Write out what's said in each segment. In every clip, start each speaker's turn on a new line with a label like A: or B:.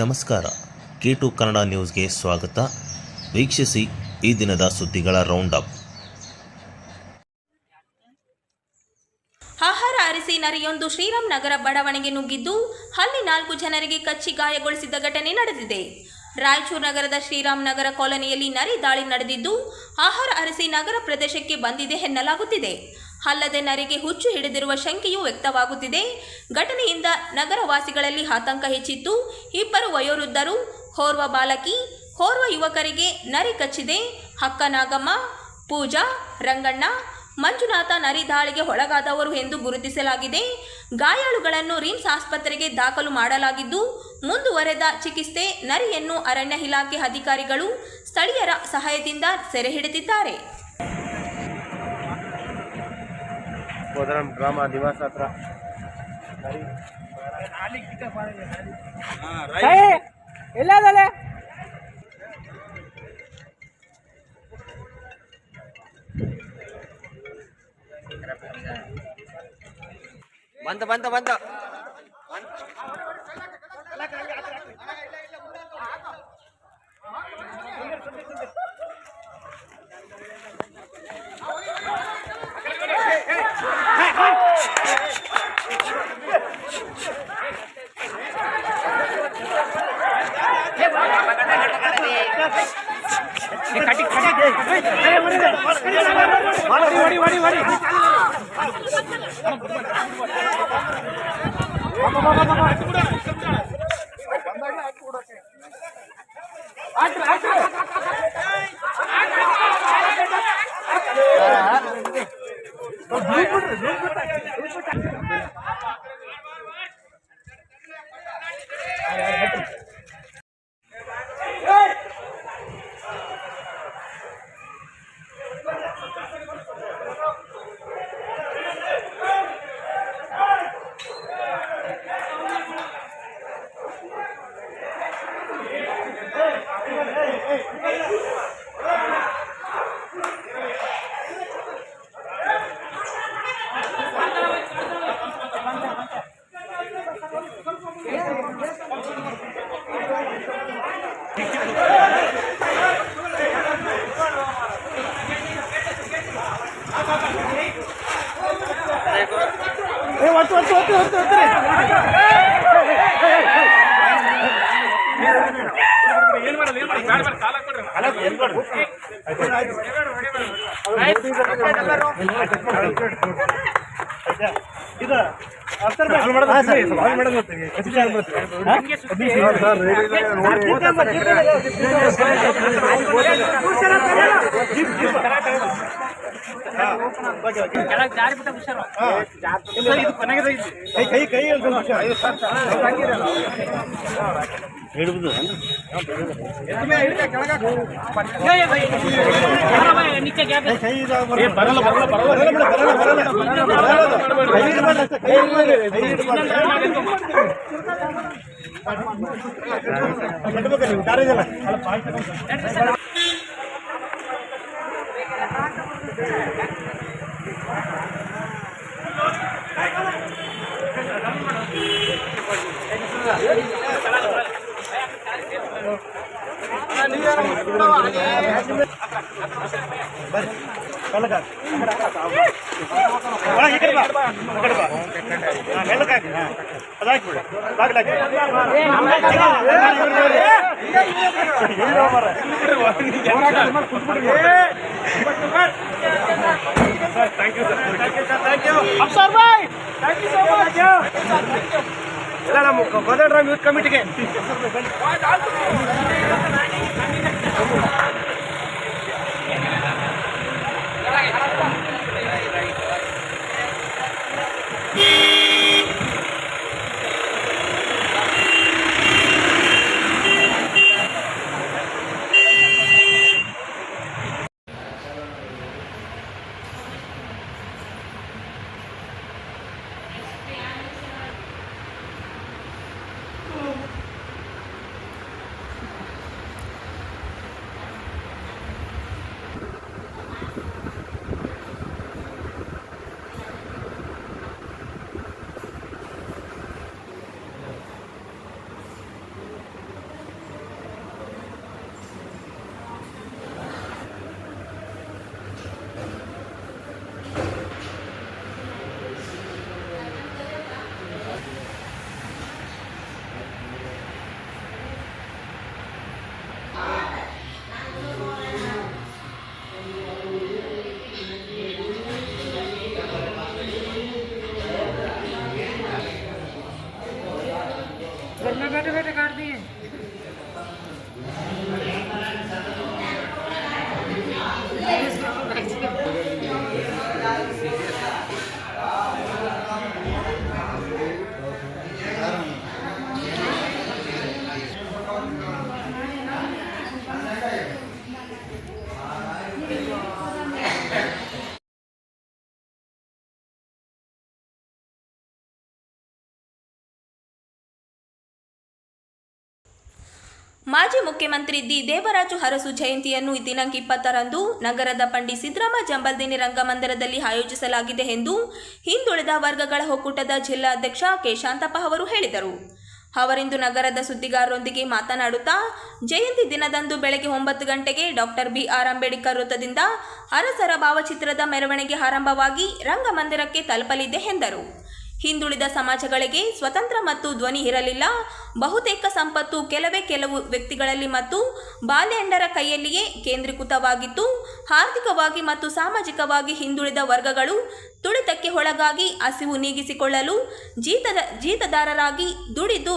A: ನಮಸ್ಕಾರ. K2 ಕನ್ನಡ ನ್ಯೂಸ್ಗೆ ಸ್ವಾಗತ. ವೀಕ್ಷಿಸಿ ಈ ದಿನದ ಸುದ್ದಿಗಳ ರೌಂಡ್ ಅಪ್.
B: ಆಹಾರ ಅರಿಸಿ ನರಿಯೊಂದು ಶ್ರೀರಾಮನಗರ ಬಡಾವಣೆಗೆ ನುಗ್ಗಿದ್ದು ಅಲ್ಲಿ 4 ಜನರಿಗೆ ಕಚ್ಚಿ ಗಾಯಗೊಳಿಸಿದ ಘಟನೆ ನಡೆದಿದೆ. ರಾಯಚೂರು ನಗರದ ಶ್ರೀರಾಮನಗರ ಕಾಲೋನಿಯಲ್ಲಿ ನರಿ ದಾಳಿ ನಡೆದಿದ್ದು ಆಹಾರ ಅರಿಸಿ ನಗರ ಪ್ರದೇಶಕ್ಕೆ ಬಂದಿದೆ ಎನ್ನಲಾಗುತ್ತಿದೆ. ಅಲ್ಲದೆ ನರಿಗೆ ಹುಚ್ಚು ಹಿಡಿದಿರುವ ಶಂಕೆಯೂ ವ್ಯಕ್ತವಾಗುತ್ತಿದೆ. ಘಟನೆಯಿಂದ ನಗರವಾಸಿಗಳಲ್ಲಿ ಆತಂಕ ಹೆಚ್ಚಿತ್ತು. 2 ವಯೋವೃದ್ಧರು, ಓರ್ವ ಬಾಲಕಿ, ಓರ್ವ ಯುವಕರಿಗೆ ನರಿ ಕಚ್ಚಿದೆ. ಅಕ್ಕ ನಾಗಮ್ಮ, ಪೂಜಾ, ರಂಗಣ್ಣ, ಮಂಜುನಾಥ ನರಿ ದಾಳಿಗೆ ಒಳಗಾದವರು ಎಂದು ಗುರುತಿಸಲಾಗಿದೆ. ಗಾಯಾಳುಗಳನ್ನು ರಿಮ್ಸ್ ಆಸ್ಪತ್ರೆಗೆ ದಾಖಲು ಮಾಡಲಾಗಿದ್ದು ಮುಂದುವರೆದ ಚಿಕಿತ್ಸೆ. ನರಿಯನ್ನು ಅರಣ್ಯ ಇಲಾಖೆ ಅಧಿಕಾರಿಗಳು ಸ್ಥಳೀಯರ ಸಹಾಯದಿಂದ ಸೆರೆ ಹಿಡಿದಿದ್ದಾರೆ.
C: ಗ್ರಾಮ ನಿವಾಸ ಹತ್ರ ಎಲ್ಲದಲ್ಲ ಬಂತ ಕೋದಂಡರಾಮ್ ಯೂತ್ ಕಮಿಟಿಗೆ
B: ಮಾಜಿ ಮುಖ್ಯಮಂತ್ರಿ ದಿ ದೇವರಾಜು ಅರಸು ಜಯಂತಿಯನ್ನು ದಿನಾಂಕ 20ರಂದು ನಗರದ ಪಂಡಿತ್ ಸಿದ್ದರಾಮ ಜಂಬಲ್ದಿನಿ ರಂಗಮಂದಿರದಲ್ಲಿ ಆಯೋಜಿಸಲಾಗಿದೆ ಎಂದು ಹಿಂದುಳಿದ ವರ್ಗಗಳ ಒಕ್ಕೂಟದ ಜಿಲ್ಲಾಧ್ಯಕ್ಷ ಕೆ ಶಾಂತಪ್ಪ ಅವರು ಹೇಳಿದರು. ಅವರಿಂದು ನಗರದ ಸುದ್ದಿಗಾರರೊಂದಿಗೆ ಮಾತನಾಡುತ್ತಾ, ಜಯಂತಿ ದಿನದಂದು ಬೆಳಗ್ಗೆ 9 ಗಂಟೆಗೆ ಡಾಕ್ಟರ್ BR ಅಂಬೇಡ್ಕರ್ ವೃತ್ತದಿಂದ ಅರಸರ ಭಾವಚಿತ್ರದ ಮೆರವಣಿಗೆ ಆರಂಭವಾಗಿ ರಂಗಮಂದಿರಕ್ಕೆ ತಲುಪಲಿದೆ ಎಂದರು. ಹಿಂದುಳಿದ ಸಮಾಜಗಳಿಗೆ ಸ್ವತಂತ್ರ ಮತ್ತು ಧ್ವನಿ ಇರಲಿಲ್ಲ. ಬಹುತೇಕ ಸಂಪತ್ತು ಕೆಲವು ವ್ಯಕ್ತಿಗಳಲ್ಲಿ ಮತ್ತು ಬಾಲ್ಯಂಡರ ಕೈಯಲ್ಲಿಯೇ ಕೇಂದ್ರೀಕೃತವಾಗಿತ್ತು. ಆರ್ಥಿಕವಾಗಿ ಮತ್ತು ಸಾಮಾಜಿಕವಾಗಿ ಹಿಂದುಳಿದ ವರ್ಗಗಳು ತುಳಿತಕ್ಕೆ ಒಳಗಾಗಿ ಹಸಿವು ನೀಗಿಸಿಕೊಳ್ಳಲು ಜೀತದಾರರಾಗಿ ದುಡಿದು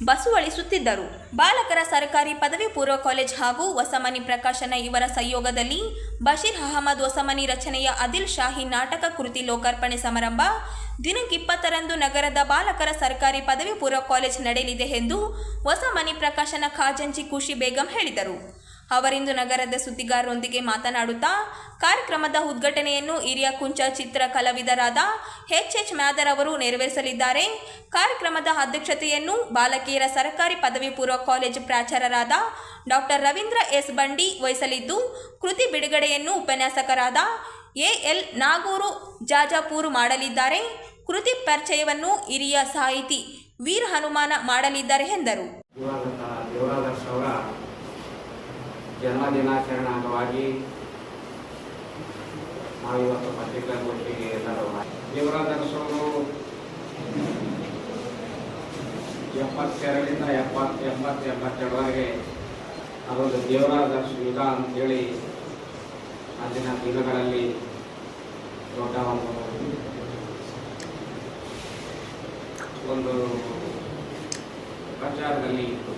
B: ಬಸವಳಿಸುತ್ತಿದ್ದರು. ಬಾಲಕರ ಸರ್ಕಾರಿ ಪದವಿ ಪೂರ್ವ ಕಾಲೇಜ್ ಹಾಗೂ ಹೊಸಮನಿ ಪ್ರಕಾಶನ ಇವರ ಸಹಯೋಗದಲ್ಲಿ ಬಶೀರ್ ಅಹಮದ್ ಹೊಸಮನಿ ರಚನೆಯ ಆದಿಲ್ ಶಾಹಿ ನಾಟಕ ಕೃತಿ ಲೋಕಾರ್ಪಣೆ ಸಮಾರಂಭ ದಿನಾಂಕ 20ರಂದು ನಗರದ ಬಾಲಕರ ಸರ್ಕಾರಿ ಪದವಿ ಪೂರ್ವ ಕಾಲೇಜ್ ನಡೆಯಲಿದೆ ಎಂದು ಹೊಸಮನಿ ಪ್ರಕಾಶನ ಖಾಜಂಚಿ ಖುಷಿ ಬೇಗಂ ಹೇಳಿದರು. ಅವರಿಂದು ನಗರದ ಸುದ್ದಿಗಾರರೊಂದಿಗೆ ಮಾತನಾಡುತ್ತಾ, ಕಾರ್ಯಕ್ರಮದ ಉದ್ಘಾಟನೆಯನ್ನು ಹಿರಿಯ ಕುಂಚ ಚಿತ್ರ ಕಲಾವಿದರಾದ H ಮ್ಯಾದರ್ ಅವರು ನೆರವೇರಿಸಲಿದ್ದಾರೆ. ಕಾರ್ಯಕ್ರಮದ ಅಧ್ಯಕ್ಷತೆಯನ್ನು ಬಾಲಕಿಯರ ಸರ್ಕಾರಿ ಪದವಿ ಪೂರ್ವ ಕಾಲೇಜು ಪ್ರಾಚಾರ್ಯರಾದ ಡಾಕ್ಟರ್ ರವೀಂದ್ರ S ಬಂಡಿ ವಹಿಸಲಿದ್ದು, ಕೃತಿ ಬಿಡುಗಡೆಯನ್ನು ಉಪನ್ಯಾಸಕರಾದ AL ನಾಗೂರು ಜಾಜಾಪೂರು ಮಾಡಲಿದ್ದಾರೆ. ಕೃತಿ ಪರಿಚಯವನ್ನು ಹಿರಿಯ ಸಾಹಿತಿ ವೀರ ಹನುಮಾನ ಮಾಡಲಿದ್ದಾರೆ ಎಂದರು.
D: ಜನ್ಮದಿನಾಚರಣೆ ಅಂಗವಾಗಿ ನಾವು ಇವತ್ತು ಪತ್ರಿಕಾಗೋಷ್ಠಿಗೆ ಎಲ್ಲರೂ ದೇವರಾಜರಸವರು 72ರಿಂದ 82ವರೆಗೆ ಅದೊಂದು ದೇವರಾಜರಸ ಯುಗ ಅಂತೇಳಿ ಅಂದಿನ ದಿನಗಳಲ್ಲಿ ದೊಡ್ಡ ಒಂದು ಪ್ರಚಾರದಲ್ಲಿ ಇತ್ತು.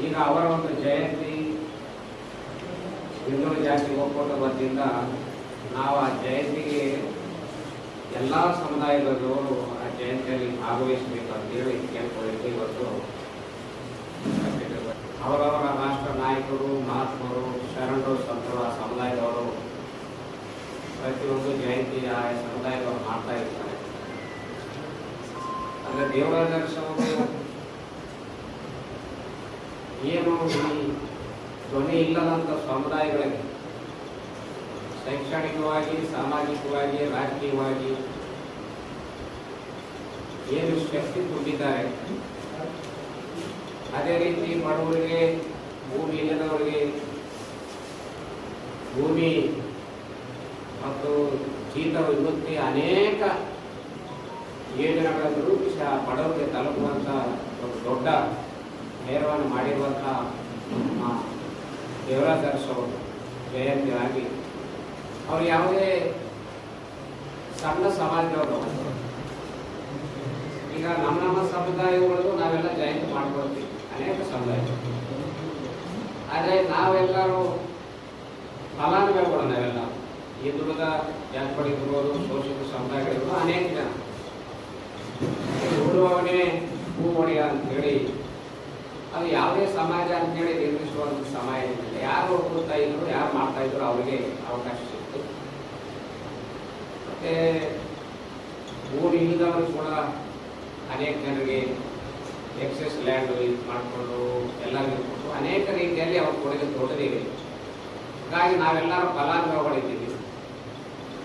D: ಈಗ ಅವರ ಒಂದು ಜಯಂತಿ ಹಿಂದುಳಿದ ಜಾತಿ ಒಕ್ಕೂಟದ ವತಿಯಿಂದ ನಾವು ಆ ಜಯಂತಿಗೆ ಎಲ್ಲ ಸಮುದಾಯದವರು ಆ ಜಯಂತಿಯಲ್ಲಿ ಭಾಗವಹಿಸಬೇಕು ಅಂತೇಳಿ ಕೇಳ್ಕೊಳ್ಳಿಕ್ಕೆ ಇವತ್ತು ಅವರವರ ರಾಷ್ಟ್ರ ನಾಯಕರು, ಮಹಾತ್ಮರು, ಶರಣರು, ಸಂತರು, ಆ ಸಮುದಾಯದವರು ಪ್ರತಿಯೊಂದು ಜಯಂತಿ ಆ ಸಮುದಾಯದವರು ಮಾಡ್ತಾ ಇರ್ತಾರೆ. ಅಂದರೆ ದೇವರಾಜರಸವರು ಏನು ಈ ಧ್ವನಿ ಇಲ್ಲದಂಥ ಸಮುದಾಯಗಳಿಗೆ ಶೈಕ್ಷಣಿಕವಾಗಿ, ಸಾಮಾಜಿಕವಾಗಿ, ರಾಜಕೀಯವಾಗಿ ಏನು ಶಕ್ತಿ ತುಂಬಿದ್ದಾರೆ, ಅದೇ ರೀತಿ ಬಡವರಿಗೆ, ಭೂಮಿ ಇಲ್ಲದವರಿಗೆ ಭೂಮಿ ಮತ್ತು ಜೀತ ವಿಮುಕ್ತಿ ಅನೇಕ ಯೋಜನೆಗಳನ್ನು ರೂಪಿಸಿ ಆ ಬಡವರಿಗೆ ತಲುಪುವಂಥ ಒಂದು ದೊಡ್ಡ ನೇರವನ್ನು ಮಾಡಿರುವಂಥ ನಮ್ಮ ದೇವರಾಜರಸವರು ಜಯಂತಿಯಾಗಿ ಅವರು ಯಾವುದೇ ಸಣ್ಣ ಸಮಾಜದವರು. ಈಗ ನಮ್ಮ ಸಮುದಾಯಗಳು ನಾವೆಲ್ಲ ಜಯಂತಿ ಮಾಡ್ಕೊಳ್ತೀವಿ, ಅನೇಕ ಸಮುದಾಯಗಳು. ಆದರೆ ನಾವೆಲ್ಲರೂ ಫಲಾನುಭವಿಗಳು, ನಾವೆಲ್ಲ ಹಿಂದುಳಿದ ಜಾತಿಗಳಿರ್ಬೋದು, ಶೋಷಿತ ಸಮುದಾಯಗಳಿರ್ಬೋದು, ಅನೇಕ ಜನ ಉಳುವವನೇ ಹೂ ಹೊಡೆಯ ಅಂತೇಳಿ ಅದು ಯಾವುದೇ ಸಮಾಜ ಅಂತೇಳಿ ನಿರ್ಮಿಸುವಂಥ ಸಮಾಜ ಇಲ್ಲ. ಯಾರು ಓದ್ತಾ ಇದ್ರು, ಯಾರು ಮಾಡ್ತಾ ಇದ್ರು ಅವರಿಗೆ ಅವಕಾಶ ಸಿಕ್ತು. ಮತ್ತೆ ಊರು ಇಲ್ಲದವರು ಕೂಡ ಅನೇಕ ಜನರಿಗೆ ಎಕ್ಸೆಸ್ ಲ್ಯಾಂಡ್ ಇದು ಮಾಡಿಕೊಂಡು ಎಲ್ಲರಿಗೂ ಕೊಟ್ಟು ಅನೇಕ ರೀತಿಯಲ್ಲಿ ಅವ್ರ ಕೊಡುಗೆ ದೊಡ್ಡದಿದೆ. ಹಾಗಾಗಿ ನಾವೆಲ್ಲರೂ ಫಲಾನುಭವಿಗಳಿದ್ದೀವಿ.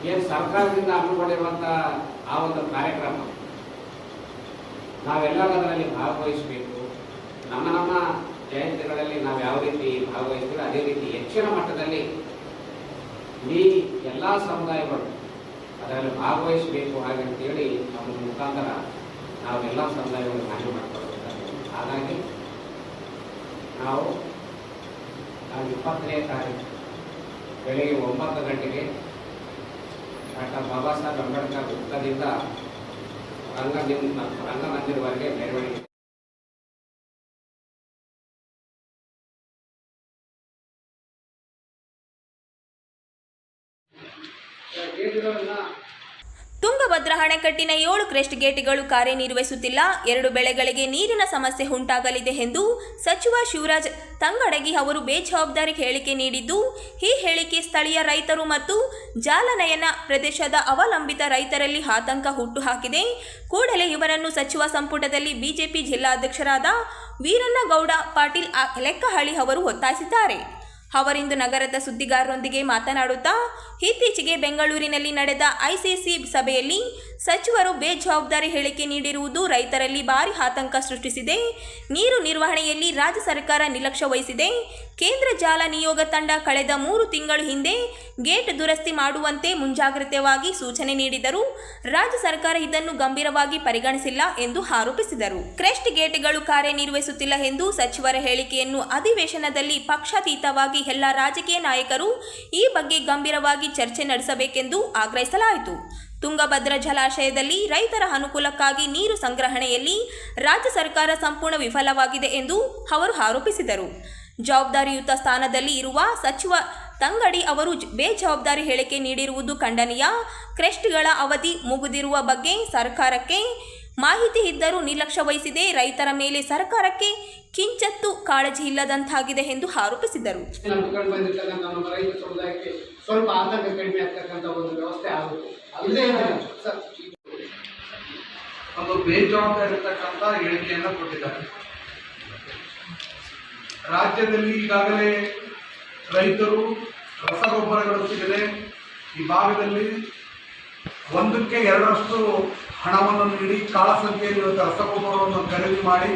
D: ಏನು ಸರ್ಕಾರದಿಂದ ಹಮ್ಮಿಕೊಂಡಿರುವಂಥ ಆ ಒಂದು ಕಾರ್ಯಕ್ರಮ ನಾವೆಲ್ಲರೂ ಅದರಲ್ಲಿ ಭಾಗವಹಿಸಬೇಕು. ನಮ್ಮ ಜಯಂತಿಗಳಲ್ಲಿ ನಾವು ಯಾವ ರೀತಿ ಭಾಗವಹಿಸ್ತೀವಿ ಅದೇ ರೀತಿ ಹೆಚ್ಚಿನ ಮಟ್ಟದಲ್ಲಿ ಈ ಎಲ್ಲ ಸಮುದಾಯಗಳು ಅದರಲ್ಲಿ ಭಾಗವಹಿಸಬೇಕು. ಹಾಗಂತೇಳಿ ನಮ್ಮ ಮುಖಾಂತರ ನಾವೆಲ್ಲ ಸಮುದಾಯಗಳು ಹಾನಿ ಮಾಡಿಕೊಳ್ಬೇಕಾಗ್ತದೆ. ಹಾಗಾಗಿ ನಾವು 20ನೇ ತಾರೀಕು ಬೆಳಗ್ಗೆ 9 ಗಂಟೆಗೆ ಡಾಕ್ಟರ್ ಬಾಬಾ ಸಾಹೇಬ್ ಅಂಬೇಡ್ಕರ್ ವೃತ್ತದಿಂದ ರಂಗಮಂದಿರವರೆಗೆ ಮೆರವಣಿಗೆ
B: ತುಂಗಭದ್ರಾ ಅಣೆಕಟ್ಟಿನ 7 ಕ್ರೆಸ್ಟ್ ಗೇಟ್ಗಳು ಕಾರ್ಯನಿರ್ವಹಿಸುತ್ತಿಲ್ಲ. 2 ಬೆಳೆಗಳಿಗೆ ನೀರಿನ ಸಮಸ್ಯೆ ಉಂಟಾಗಲಿದೆ ಎಂದು ಸಚಿವ ಶಿವರಾಜ್ ತಂಗಡಗಿ ಅವರು ಬೇಜವಾಬ್ದಾರಿ ಹೇಳಿಕೆ ನೀಡಿದ್ದು, ಈ ಹೇಳಿಕೆ ಸ್ಥಳೀಯ ರೈತರು ಮತ್ತು ಜಾಲನಯನ ಪ್ರದೇಶದ ಅವಲಂಬಿತ ರೈತರಲ್ಲಿ ಆತಂಕ ಹುಟ್ಟುಹಾಕಿದೆ. ಕೂಡಲೇ ಇವರನ್ನು ಸಚಿವ ಸಂಪುಟದಲ್ಲಿ ಬಿಜೆಪಿ ಜಿಲ್ಲಾಧ್ಯಕ್ಷರಾದ ವೀರಣ್ಣಗೌಡ ಪಾಟೀಲ್ ಲೆಕ್ಕಹಳ್ಳಿ ಅವರು ಒತ್ತಾಯಿಸಿದ್ದಾರೆ. ಅವರಿಂದು ನಗರದ ಸುದ್ದಿಗಾರರೊಂದಿಗೆ ಮಾತನಾಡುತ್ತಾ, ಇತ್ತೀಚೆಗೆ ಬೆಂಗಳೂರಿನಲ್ಲಿ ನಡೆದ ಐಸಿಸಿ ಸಭೆಯಲ್ಲಿ ಸಚಿವರು ಬೇಜವಾಬ್ದಾರಿ ಹೇಳಿಕೆ ನೀಡಿರುವುದು ರೈತರಲ್ಲಿ ಭಾರಿ ಆತಂಕ ಸೃಷ್ಟಿಸಿದೆ. ನೀರು ನಿರ್ವಹಣೆಯಲ್ಲಿ ರಾಜ್ಯ ಸರ್ಕಾರ ನಿರ್ಲಕ್ಷ್ಯ ವಹಿಸಿದೆ. ಕೇಂದ್ರ ಜಾಲ ನಿಯೋಗ ತಂಡ ಕಳೆದ 3 ತಿಂಗಳು ಹಿಂದೆ ಗೇಟ್ ದುರಸ್ತಿ ಮಾಡುವಂತೆ ಮುಂಜಾಗ್ರತೆಯಾಗಿ ಸೂಚನೆ ನೀಡಿದರೂ ರಾಜ್ಯ ಸರ್ಕಾರ ಇದನ್ನು ಗಂಭೀರವಾಗಿ ಪರಿಗಣಿಸಿಲ್ಲ ಎಂದು ಆರೋಪಿಸಿದರು. ಕ್ರೆಸ್ಟ್ ಗೇಟ್ಗಳು ಕಾರ್ಯನಿರ್ವಹಿಸುತ್ತಿಲ್ಲ ಎಂದು ಸಚಿವರ ಹೇಳಿಕೆಯನ್ನು ಅಧಿವೇಶನದಲ್ಲಿ ಪಕ್ಷಾತೀತವಾಗಿ ಎಲ್ಲ ರಾಜಕೀಯ ನಾಯಕರು ಈ ಬಗ್ಗೆ ಗಂಭೀರವಾಗಿ ಚರ್ಚೆ ನಡೆಸಬೇಕೆಂದು ಆಗ್ರಹಿಸಲಾಯಿತು. ತುಂಗಭದ್ರಾ ಜಲಾಶಯದಲ್ಲಿ ರೈತರ ಅನುಕೂಲಕ್ಕಾಗಿ ನೀರು ಸಂಗ್ರಹಣೆಯಲ್ಲಿ ರಾಜ್ಯ ಸರ್ಕಾರ ಸಂಪೂರ್ಣ ವಿಫಲವಾಗಿದೆ ಎಂದು ಅವರು ಆರೋಪಿಸಿದರು. ಜವಾಬ್ದಾರಿಯುತ ಸ್ಥಾನದಲ್ಲಿ ಇರುವ ಸಚಿವ ತಂಗಡಿ ಅವರು ಬೇಜವಾಬ್ದಾರಿ ಹೇಳಿಕೆ ನೀಡಿರುವುದು ಖಂಡನೀಯ. ಕ್ರೆಸ್ಟ್ಗಳ ಅವಧಿ ಮುಗಿದಿರುವ ಬಗ್ಗೆ ಸರ್ಕಾರಕ್ಕೆ ಮಾಹಿತಿ ಇದ್ದರೂ ನಿರ್ಲಕ್ಷ್ಯ ವಹಿಸಿದೆ. ರೈತರ ಮೇಲೆ ಸರ್ಕಾರಕ್ಕೆ ಕಿಂಚತ್ತೂ ಕಾಳಜಿ ಇಲ್ಲದಂತಾಗಿದೆ ಎಂದು ಆರೋಪಿಸಿದರು.
E: ರೈತ ಸಮುದಾಯಕ್ಕೆ ಸ್ವಲ್ಪ ಆತಂಕ ಕಡಿಮೆ ಆಗ್ತಕ್ಕಂಥ ಒಂದು ವ್ಯವಸ್ಥೆ ಆಗುತ್ತೆ.
F: ಒಂದು ಬೇಜವಾಬ್ದಾರಿ ಇರತಕ್ಕಂಥ ಹೇಳಿಕೆಯನ್ನು ಕೊಟ್ಟಿದ್ದಾರೆ. ರಾಜ್ಯದಲ್ಲಿ ಈಗಾಗಲೇ ರೈತರು ರಸಗೊಬ್ಬರಗಳು ಸಿಗದೆ ಈ ಭಾಗದಲ್ಲಿ 1ಕ್ಕೆ 2ರಷ್ಟು ಹಣವನ್ನು ನೀಡಿ ಕಾಳಸಂಖ್ಯೆಯಲ್ಲಿ ರಸಗೊಬ್ಬರವನ್ನು ಖರೀದಿ ಮಾಡಿ